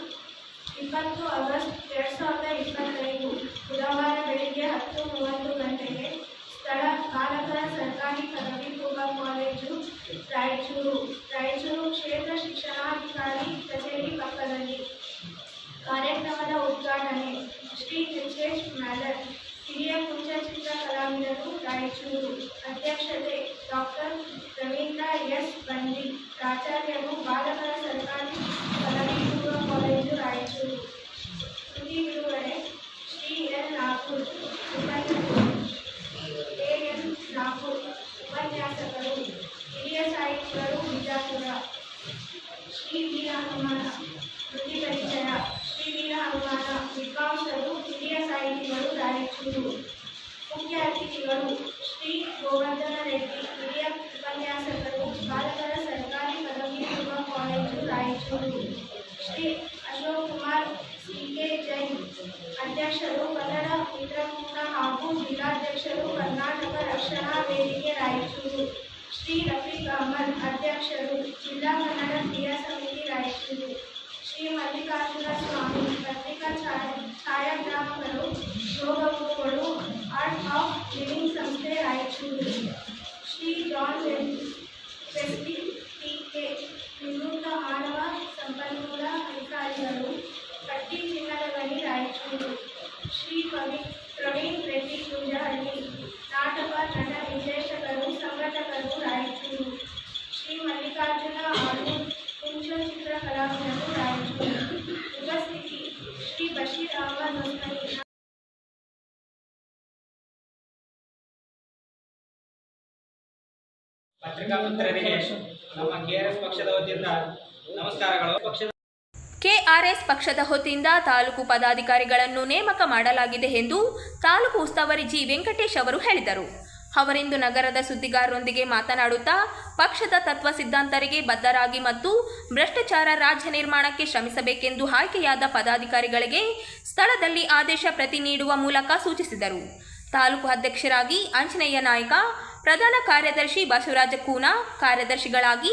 H: 20 ಆಗಸ್ಟ್ 2025 ಬುಧವಾರ ಬೆಳಗ್ಗೆ 10:30 ಗಂಟೆಗೆ. ಸ್ಥಳ ಬಾಲಕರ ಸರ್ಕಾರಿ ಪದವಿ ಪೂರ್ವ ಕಾಲೇಜು ರಾಯಚೂರು ಕ್ಷೇತ್ರ ಶಿಕ್ಷಣಾಧಿಕಾರಿ ಕಚೇರಿ ಪಕ್ಕದಲ್ಲಿ. ಕಾರ್ಯಕ್ರಮದ ಉದ್ಘಾಟನೆ ಶ್ರೀ H. ಮ್ಯಾಲರ್, ಹಿರಿಯ ಕುಂಚ ಚಿತ್ರ ಕಲಾವಿದರು ರಾಯಚೂರು. ಅಧ್ಯಕ್ಷತೆ ಡಾಕ್ಟರ್ ರವೀಂದ್ರ S. ಬಂಡಿ, ಪ್ರಾಚಾರ್ಯರು, ಬಾಲಕರ ಸರ್ಕಾರಿ ಪದವಿ ಪೂರ್ವ ಕಾಲೇಜು ಪತ್ರಿಕಾ ಛಾಯಾಗ್ರಾಹಕರು, ಯೋಗಗುರುಗಳು, ಆರ್ಟ್ ಆಫ್ ಲಿವಿಂಗ್ ಸಂಸ್ಥೆ Raichur, Shri John Wesley TK. ನಿವೃತ್ತ ಮಾನವ ಸಂಪನ್ಮೂಲ ಅಧಿಕಾರಿಗಳು, ಪಟ್ಟಿ ಚಿನ್ನದ ಗಣಿ ರಾಯಚೂರು, ಶ್ರೀ ಪ್ರವೀಣ್ ರೆಡ್ಡಿ ಗುಂಜಹಳ್ಳಿ, ನಾಟಕ ನಟ ನಿರ್ದೇಶಕರು, ಸಂಘಟಕರು ರಾಯಚೂರು, ಶ್ರೀ ಮಲ್ಲಿಕಾರ್ಜುನ ಆಲೂರು, ಕುಂಚಚಿತ್ರ ಕಲಾವಿದರು ರಾಯಚೂರು. ಉಪಸ್ಥಿತಿ ಶ್ರೀ ಬಶೀರ್ ಅಹಮದ್ ಹೊಸಮನಿ.
C: ಪತ್ರಿಕಾ ಮಿತ್ರರಿಗೆ ನಮ್ಮ ಕೆಆರ್ಎಸ್ ಪಕ್ಷದ ವತಿಯಿಂದ ನಮಸ್ಕಾರಗಳು.
B: ಕೆಆರ್ಎಸ್ ಪಕ್ಷದ ಹೊತ್ತಿಯಿಂದ ತಾಲೂಕು ಪದಾಧಿಕಾರಿಗಳನ್ನು ನೇಮಕ ಮಾಡಲಾಗಿದೆ ಎಂದು ತಾಲೂಕು ಉಸ್ತುವಾರಿ ಜಿ ವೆಂಕಟೇಶ್ ಅವರು ಹೇಳಿದರು. ಅವರಿಂದು ನಗರದ ಸುದ್ದಿಗಾರರೊಂದಿಗೆ ಮಾತನಾಡುತ್ತಾ ಪಕ್ಷದ ತತ್ವ ಸಿದ್ಧಾಂತರಿಗೆ ಬದ್ಧರಾಗಿ ಮತ್ತು ಭ್ರಷ್ಟಾಚಾರ ರಾಜ್ಯ ನಿರ್ಮಾಣಕ್ಕೆ ಶ್ರಮಿಸಬೇಕೆಂದು ಆಯ್ಕೆಯಾದ ಪದಾಧಿಕಾರಿಗಳಿಗೆ ಸ್ಥಳದಲ್ಲಿ ಆದೇಶ ಪ್ರತಿ ನೀಡುವ ಮೂಲಕ ಸೂಚಿಸಿದರು. ತಾಲೂಕು ಅಧ್ಯಕ್ಷರಾಗಿ ಆಂಜನೇಯ ನಾಯಕ, ಪ್ರಧಾನ ಕಾರ್ಯದರ್ಶಿ ಬಸವರಾಜ ಕೂನ, ಕಾರ್ಯದರ್ಶಿಗಳಾಗಿ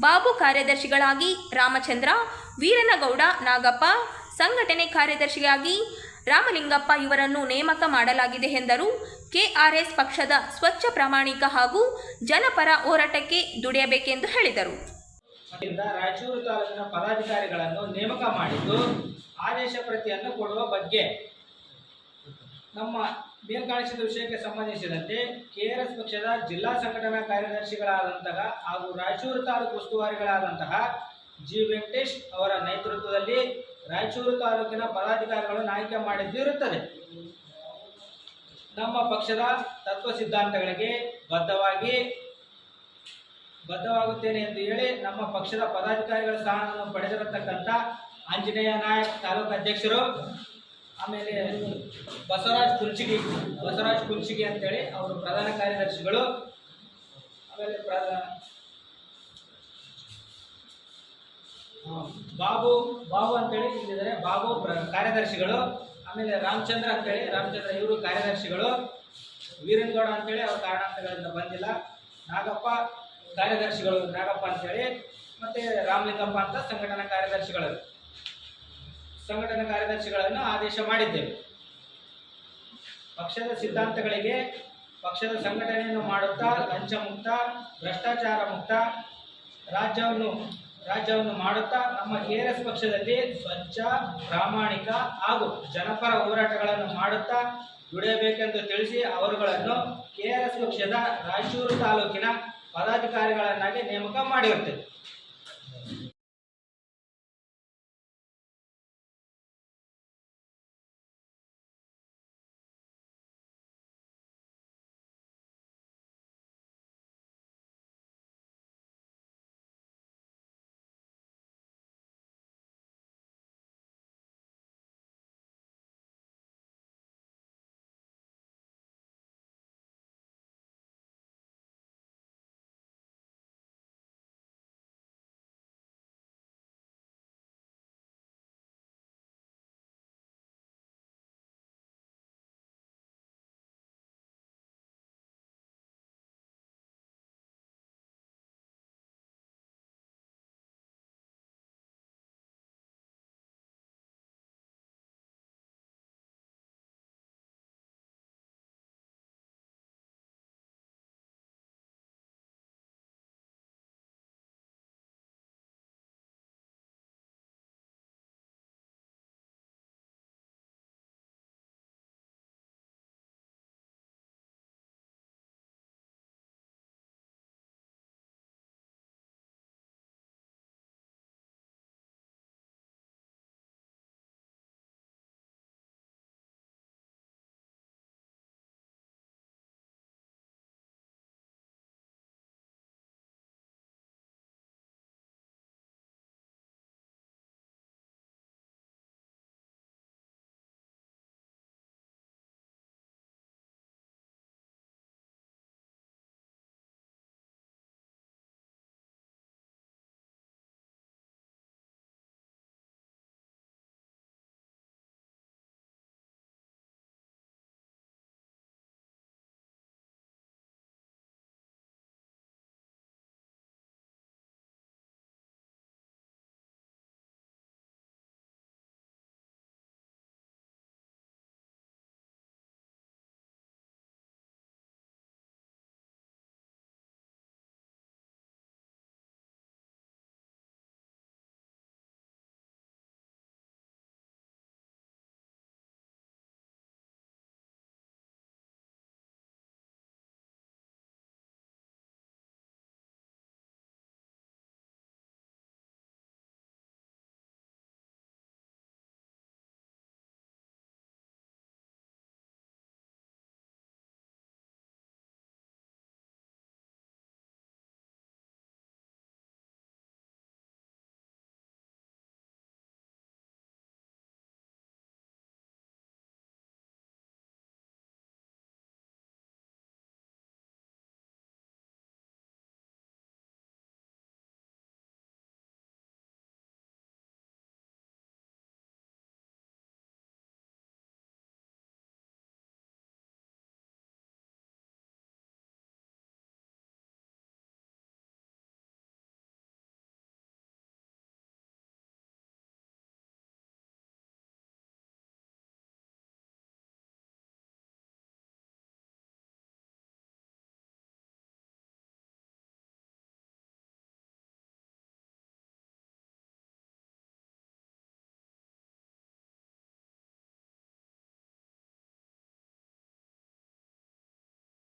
B: ಬಾಬು, ಕಾರ್ಯದರ್ಶಿಗಳಾಗಿ ರಾಮಚಂದ್ರ, ವೀರನಗೌಡ, ನಾಗಪ್ಪ, ಸಂಘಟನೆ ಕಾರ್ಯದರ್ಶಿಯಾಗಿ ರಾಮಲಿಂಗಪ್ಪ ಇವರನ್ನು ನೇಮಕ ಮಾಡಲಾಗಿದೆ ಎಂದರು. ಕೆಆರ್ಎಸ್ ಪಕ್ಷದ ಸ್ವಚ್ಛ, ಪ್ರಾಮಾಣಿಕ ಹಾಗೂ ಜನಪರ ಹೋರಾಟಕ್ಕೆ ದುಡಿಯಬೇಕೆಂದು ಹೇಳಿದರು.
C: ರಾಯಚೂರು ತಾಲೂಕಿನ ಪದಾಧಿಕಾರಿಗಳನ್ನು ನೇಮಕ ಮಾಡಿದ್ದು ಆದೇಶ ಪ್ರತಿಯನ್ನು ಕೊಡುವ ಬಗ್ಗೆ ನಮ್ಮ ಮೇಲ್ಕಾಣಿಸಿದ ವಿಷಯಕ್ಕೆ ಸಂಬಂಧಿಸಿದಂತೆ ಕೆಆರ್ಎಸ್ ಪಕ್ಷದ ಜಿಲ್ಲಾ ಸಂಘಟನಾ ಕಾರ್ಯದರ್ಶಿಗಳಾದಂತಹ ಹಾಗೂ ರಾಯಚೂರು ತಾಲೂಕು ಉಸ್ತುವಾರಿಗಳಾದಂತಹ ಜಿ ವೆಂಕಟೇಶ್ ಅವರ ನೇತೃತ್ವದಲ್ಲಿ ರಾಯಚೂರು ತಾಲೂಕಿನ ಪದಾಧಿಕಾರಿಗಳನ್ನು ಆಯ್ಕೆ ಮಾಡಿದ್ದಿರುತ್ತದೆ. ನಮ್ಮ ಪಕ್ಷದ ತತ್ವ ಸಿದ್ಧಾಂತಗಳಿಗೆ ಬದ್ಧವಾಗುತ್ತೇನೆ ಎಂದು ಹೇಳಿ ನಮ್ಮ ಪಕ್ಷದ ಪದಾಧಿಕಾರಿಗಳ ಸ್ಥಾನವನ್ನು ಪಡೆದಿರತಕ್ಕಂಥ ಆಂಜನೇಯ ನಾಯಕ್ ತಾಲೂಕು ಅಧ್ಯಕ್ಷರು, ಆಮೇಲೆ ಬಸವರಾಜ್ ಕುಂಚಿಗಿ ಅಂತೇಳಿ ಅವರು ಪ್ರಧಾನ ಕಾರ್ಯದರ್ಶಿಗಳು, ಆಮೇಲೆ ಬಾಬು ಅಂತೇಳಿ ಇಲ್ಲಿದ್ದಾರೆ, ಬಾಬು ಕಾರ್ಯದರ್ಶಿಗಳು, ಆಮೇಲೆ ರಾಮಚಂದ್ರ ಇವರು ಕಾರ್ಯದರ್ಶಿಗಳು, ವೀರನಗೌಡ ಅಂತೇಳಿ ಅವ್ರ ಕಾರಣಾಂತರಗಳಿಂದ ಬಂದಿಲ್ಲ, ನಾಗಪ್ಪ ಕಾರ್ಯದರ್ಶಿಗಳು ನಾಗಪ್ಪ ಅಂತೇಳಿ, ಮತ್ತು ರಾಮಲಿಂಗಪ್ಪ ಅಂತ ಸಂಘಟನಾ ಕಾರ್ಯದರ್ಶಿಗಳನ್ನು ಆದೇಶ ಮಾಡಿದ್ದೇವೆ. ಪಕ್ಷದ ಸಿದ್ಧಾಂತಗಳಿಗೆ ಪಕ್ಷದ ಸಂಘಟನೆಯನ್ನು ಮಾಡುತ್ತಾ ಲಂಚ ಮುಕ್ತ, ಭ್ರಷ್ಟಾಚಾರ ಮುಕ್ತ ರಾಜ್ಯವನ್ನು ಮಾಡುತ್ತಾ ನಮ್ಮ ಕೆಆರ್ಎಸ್ ಪಕ್ಷದಲ್ಲಿ ಸ್ವಚ್ಛ, ಪ್ರಾಮಾಣಿಕ ಹಾಗೂ ಜನಪರ ಹೋರಾಟಗಳನ್ನು ಮಾಡುತ್ತಾ ದುಡಿಯಬೇಕೆಂದು ತಿಳಿಸಿ ಅವರುಗಳನ್ನು ಕೆಆರ್ಎಸ್ ಪಕ್ಷದ ರಾಯಚೂರು ತಾಲೂಕಿನ ಪದಾಧಿಕಾರಿಗಳನ್ನಾಗಿ ನೇಮಕ ಮಾಡಿರುತ್ತೇವೆ.